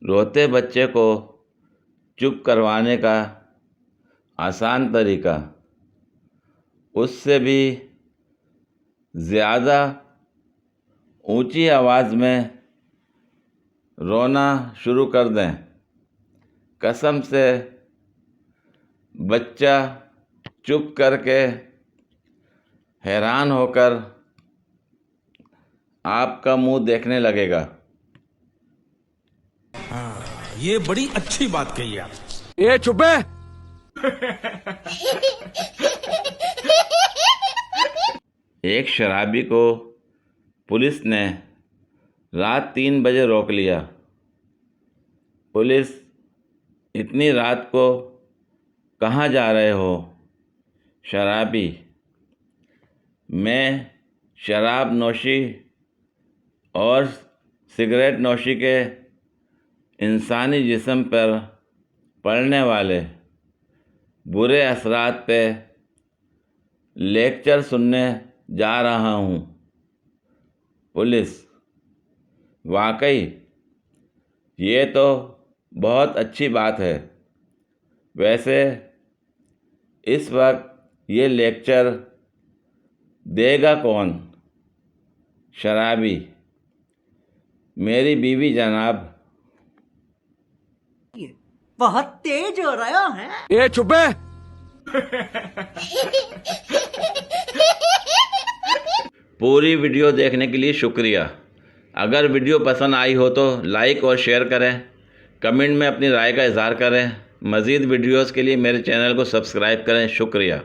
रोते बच्चे को चुप करवाने का आसान तरीका, उससे भी ज़्यादा ऊंची आवाज़ में रोना शुरू कर दें। कसम से बच्चा चुप करके हैरान होकर आपका मुंह देखने लगेगा। ये बड़ी अच्छी बात कही आप। ए चुप है। एक शराबी को पुलिस ने रात 3 बजे रोक लिया। पुलिस, इतनी रात को कहाँ जा रहे हो? शराबी, मैं शराब नोशी और सिगरेट नोशी के इंसानी जिस्म पर पड़ने वाले बुरे असरात पे लेक्चर सुनने जा रहा हूँ। पुलिस, वाकई ये तो बहुत अच्छी बात है। वैसे इस वक्त ये लेक्चर देगा कौन? शराबी, मेरी बीवी जनाब। बहुत तेज हो रहा है। ए चुप है। पूरी वीडियो देखने के लिए शुक्रिया। अगर वीडियो पसंद आई हो तो लाइक और शेयर करें, कमेंट में अपनी राय का इज़हार करें। मज़ीद वीडियोस के लिए मेरे चैनल को सब्सक्राइब करें। शुक्रिया।